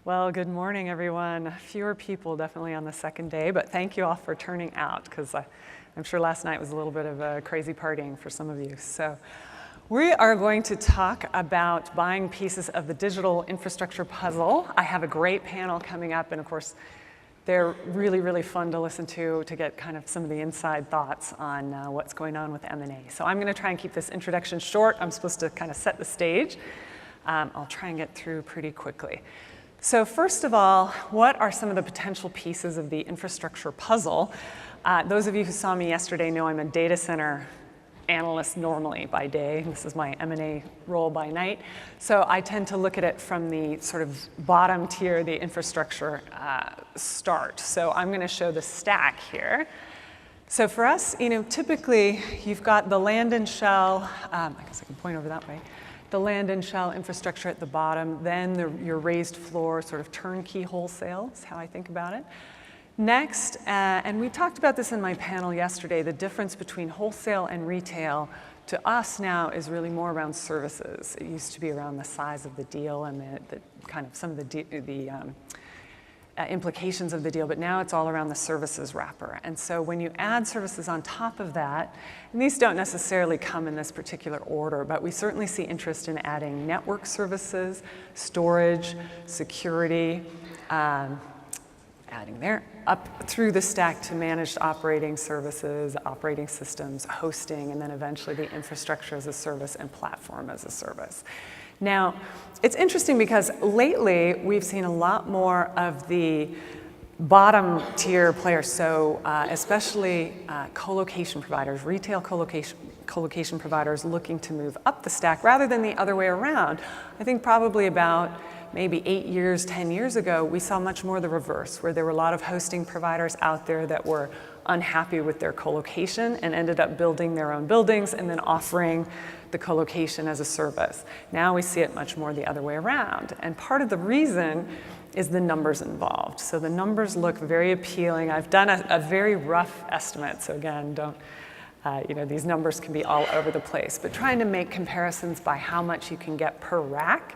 Well, good morning, everyone. Fewer people definitely on the second day, but thank you all for turning out, because I'm sure last night was a little bit of a crazy partying for some of you. So we are going to talk about buying pieces of the digital infrastructure puzzle. I have a great panel coming up, and of course, they're really, really fun to listen to get kind of some of the inside thoughts on what's going on with M&A. So I'm going to try and keep this introduction short. I'm supposed to kind of set the stage. I'll try and get through pretty quickly. So first of all, what are some of the potential pieces of the infrastructure puzzle? Those of you who saw me yesterday know I'm a data center analyst normally by day. This is my M&A role by night. So I tend to look at it from the sort of bottom tier, the infrastructure start. So I'm going to show the stack here. So for us, typically you've got the land and shell. I guess I can point over that way. The land and shell infrastructure at the bottom, then your raised floor sort of turnkey wholesale is how I think about it. Next, and we talked about this in my panel yesterday, the difference between wholesale and retail to us now is really more around services. It used to be around the size of the deal and the kind of some of the implications of the deal, but now it's all around the services wrapper. And so when you add services on top of that, and these don't necessarily come in this particular order, but we certainly see interest in adding network services, storage, security, adding there, up through the stack to managed operating services, operating systems, hosting, and then eventually the infrastructure as a service and platform as a service. Now, it's interesting because lately we've seen a lot more of the bottom tier players, so especially co-location providers, retail co-location providers looking to move up the stack rather than the other way around. I think probably about maybe 8 years, 10 years ago, we saw much more the reverse, where there were a lot of hosting providers out there that were unhappy with their co-location and ended up building their own buildings and then offering the co-location as a service. Now we see it much more the other way around. And part of the reason is the numbers involved. So the numbers look very appealing. I've done a very rough estimate. So again, these numbers can be all over the place, but trying to make comparisons by how much you can get per rack.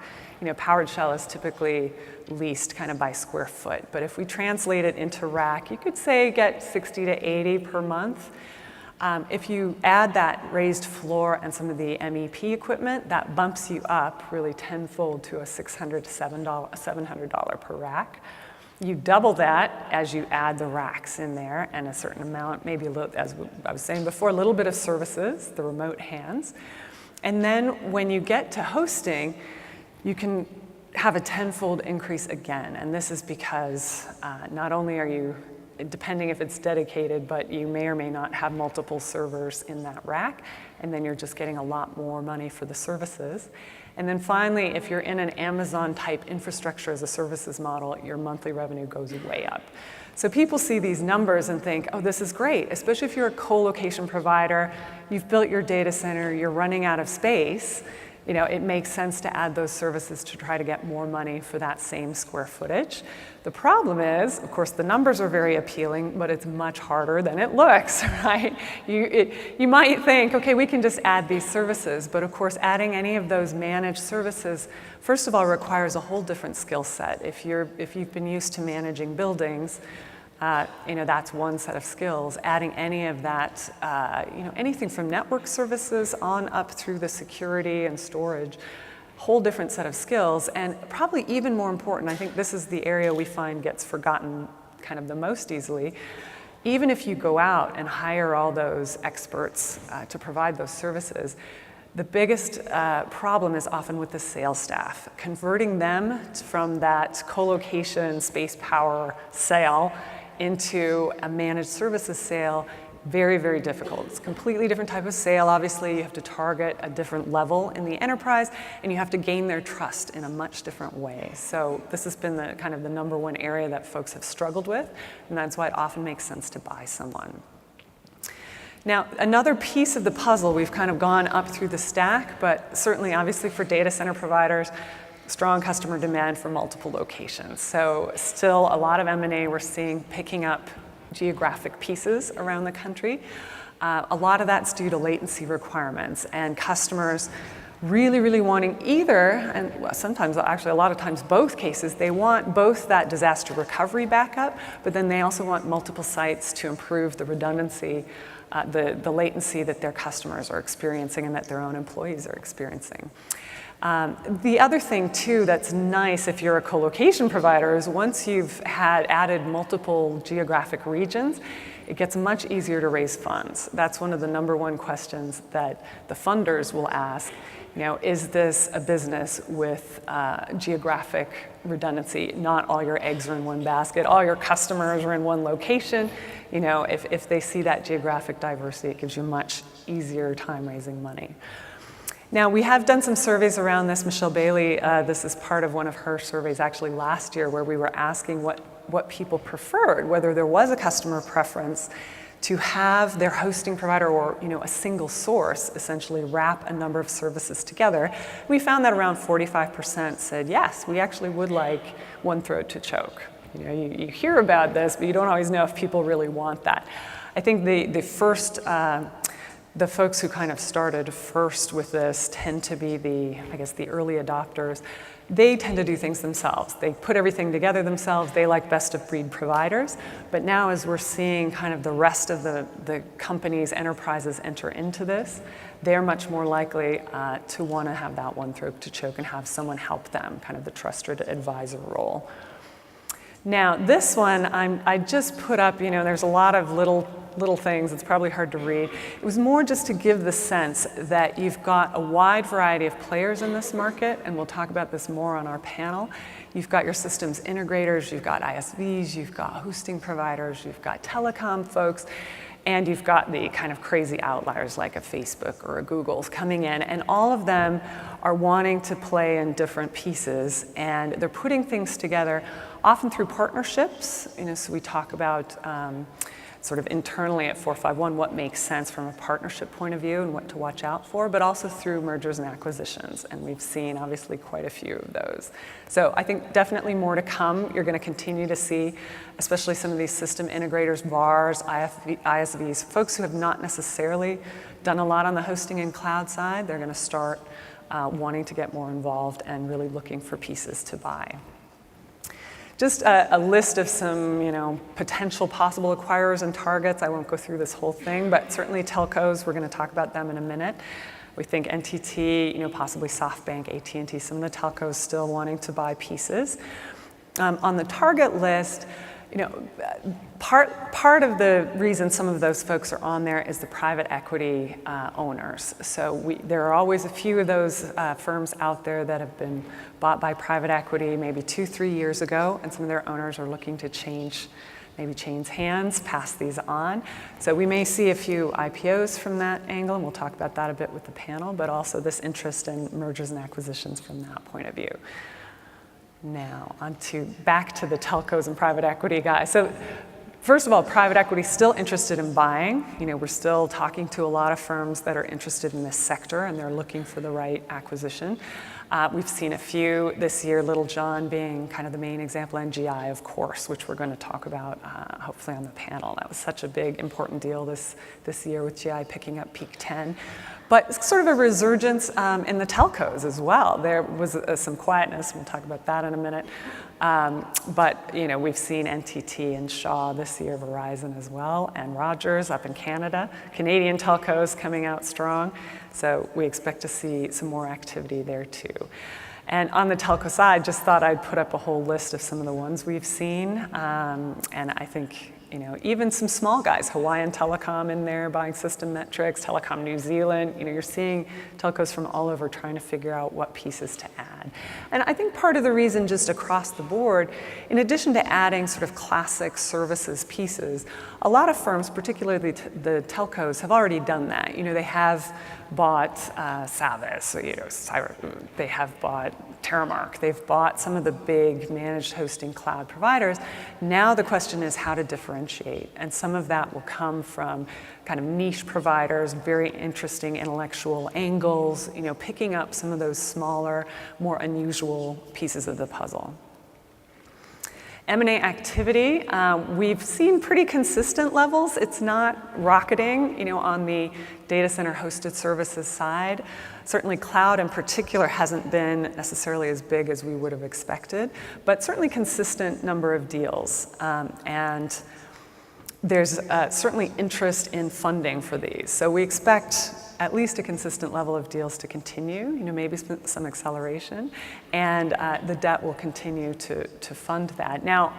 Powered shell is typically leased kind of by square foot, but if we translate it into rack, you could say get 60 to 80 per month. If you add that raised floor and some of the MEP equipment, that bumps you up really tenfold to a $600 to $700 per rack. You double that as you add the racks in there and a certain amount, maybe a little, as I was saying before, a little bit of services, the remote hands. And then when you get to hosting, you can have a tenfold increase again. And this is because not only are you, depending if it's dedicated, but you may or may not have multiple servers in that rack, and then you're just getting a lot more money for the services. And then finally, if you're in an Amazon type infrastructure as a services model, your monthly revenue goes way up. So people see these numbers and think, oh, this is great, especially if you're a co-location provider, you've built your data center, you're running out of space. It makes sense to add those services to try to get more money for that same square footage. The problem is, of course, the numbers are very appealing, but it's much harder than it looks, right? You might think, okay, we can just add these services, but of course, adding any of those managed services, first of all, requires a whole different skill set. If you've been used to managing buildings, that's one set of skills. Adding any of that, anything from network services on up through the security and storage, whole different set of skills. And probably even more important, I think this is the area we find gets forgotten kind of the most easily. Even if you go out and hire all those experts to provide those services, the biggest problem is often with the sales staff. Converting them from that co-location space power sale into a managed services sale, very, very difficult. It's a completely different type of sale. Obviously, you have to target a different level in the enterprise, and you have to gain their trust in a much different way. So this has been the kind of the number one area that folks have struggled with, and that's why it often makes sense to buy someone. Now, another piece of the puzzle, we've kind of gone up through the stack, but certainly, obviously, for data center providers, strong customer demand for multiple locations. So still a lot of M&A we're seeing picking up geographic pieces around the country. A lot of that's due to latency requirements, and customers really, really wanting either, and sometimes, actually a lot of times both cases, they want both that disaster recovery backup, but then they also want multiple sites to improve the redundancy, the latency that their customers are experiencing and that their own employees are experiencing. The other thing too that's nice if you're a co-location provider is once you've added multiple geographic regions, it gets much easier to raise funds. That's one of the #1 questions that the funders will ask. Is this a business with geographic redundancy? Not all your eggs are in one basket, all your customers are in one location. If they see that geographic diversity, it gives you much easier time raising money. Now, we have done some surveys around this. Michelle Bailey, this is part of one of her surveys actually last year, where we were asking what people preferred, whether there was a customer preference to have their hosting provider or a single source essentially wrap a number of services together. We found that around 45% said, yes, we actually would like one throat to choke. You hear about this, but you don't always know if people really want that. I think the folks who kind of started first with this tend to be the early adopters. They tend to do things themselves. They put everything together themselves. They like best of breed providers. But now as we're seeing kind of the rest of the companies, enterprises enter into this, they're much more likely to want to have that one throat to choke and have someone help them, kind of the trusted advisor role. Now this one, I just put up, there's a lot of little things. It's probably hard to read. It was more just to give the sense that you've got a wide variety of players in this market, and we'll talk about this more on our panel. You've got your systems integrators, you've got ISVs, you've got hosting providers, you've got telecom folks, and you've got the kind of crazy outliers like a Facebook or a Google's coming in, and all of them are wanting to play in different pieces, and they're putting things together often through partnerships. So we talk about sort of internally at 451 what makes sense from a partnership point of view and what to watch out for, but also through mergers and acquisitions. And we've seen obviously quite a few of those. So I think definitely more to come. You're going to continue to see, especially some of these system integrators, VARs, ISVs, folks who have not necessarily done a lot on the hosting and cloud side. They're going to start wanting to get more involved and really looking for pieces to buy. Just a list of some, potential possible acquirers and targets. I won't go through this whole thing, but certainly telcos, we're going to talk about them in a minute. We think NTT, possibly SoftBank, AT&T, some of the telcos still wanting to buy pieces. On the target list, part of the reason some of those folks are on there is the private equity owners. So there are always a few of those firms out there that have been bought by private equity maybe 2-3 years ago, and some of their owners are looking to change hands, pass these on. So we may see a few IPOs from that angle, and we'll talk about that a bit with the panel, but also this interest in mergers and acquisitions from that point of view. Now, back to the telcos and private equity guys. So first of all, private equity is still interested in buying. We're still talking to a lot of firms that are interested in this sector, and they're looking for the right acquisition. We've seen a few this year, Little John being kind of the main example, and GI, of course, which we're going to talk about hopefully on the panel. That was such a big, important deal this year with GI picking up peak 10. But sort of a resurgence in the telcos as well. There was some quietness. We'll talk about that in a minute. But we've seen NTT and Shaw this year, Verizon as well, and Rogers up in Canada. Canadian telcos coming out strong. So we expect to see some more activity there too. And on the telco side, just thought I'd put up a whole list of some of the ones we've seen. And I think even some small guys, Hawaiian Telecom in there buying System Metrics, Telecom New Zealand, you're seeing telcos from all over trying to figure out what pieces to add. And I think part of the reason just across the board, in addition to adding sort of classic services pieces, a lot of firms, particularly the telcos, have already done that. They have bought Savvis, they have bought Terramark, they've bought some of the big managed hosting cloud providers. Now the question is how to differentiate, and some of that will come from kind of niche providers, very interesting intellectual angles, picking up some of those smaller, more unusual pieces of the puzzle. M&A activity, we've seen pretty consistent levels. It's not rocketing, on the data center hosted services side. Certainly cloud in particular hasn't been necessarily as big as we would have expected, but certainly consistent number of deals. And there's certainly interest in funding for these. So we expect at least a consistent level of deals to continue, maybe some acceleration, and the debt will continue to fund that. Now,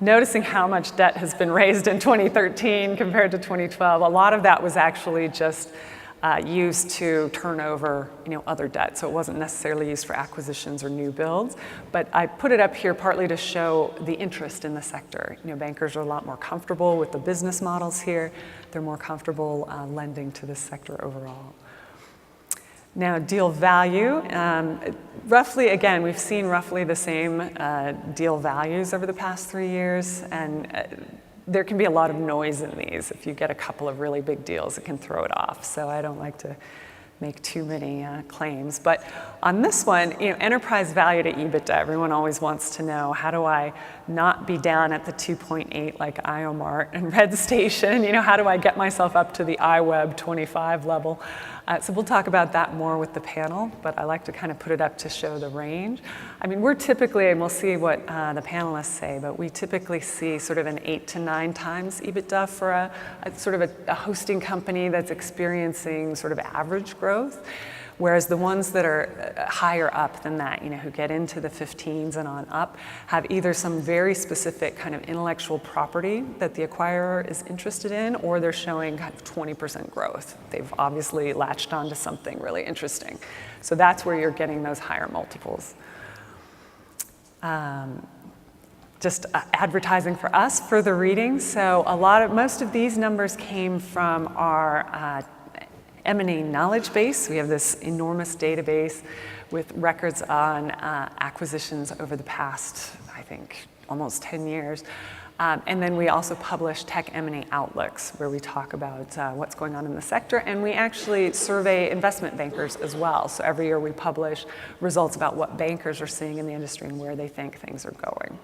noticing how much debt has been raised in 2013 compared to 2012, a lot of that was actually just used to turn over, other debt. So it wasn't necessarily used for acquisitions or new builds. But I put it up here partly to show the interest in the sector. Bankers are a lot more comfortable with the business models here. They're more comfortable lending to this sector overall. Now, deal value. Roughly, again, we've seen roughly the same deal values over the past 3 years. And there can be a lot of noise in these. If you get a couple of really big deals, it can throw it off. So I don't like to make too many claims. But on this one, enterprise value to EBITDA, everyone always wants to know, how do I not be down at the 2.8 like IOMart and RedStation? How do I get myself up to the iWeb 25 level? So we'll talk about that more with the panel, but I like to kind of put it up to show the range. I mean, we're typically, and we'll see what the panelists say, but we typically see sort of an 8 to 9 times EBITDA for a sort of a hosting company that's experiencing sort of average growth. Whereas the ones that are higher up than that, who get into the 15s and on up, have either some very specific kind of intellectual property that the acquirer is interested in, or they're showing kind of 20% growth. They've obviously latched onto something really interesting. So that's where you're getting those higher multiples. Just advertising for us, further reading. So most of these numbers came from our M&A knowledge base. We have this enormous database with records on acquisitions over the past, I think, almost 10 years. And then we also publish tech M&A outlooks, where we talk about what's going on in the sector. And we actually survey investment bankers as well. So every year we publish results about what bankers are seeing in the industry and where they think things are going.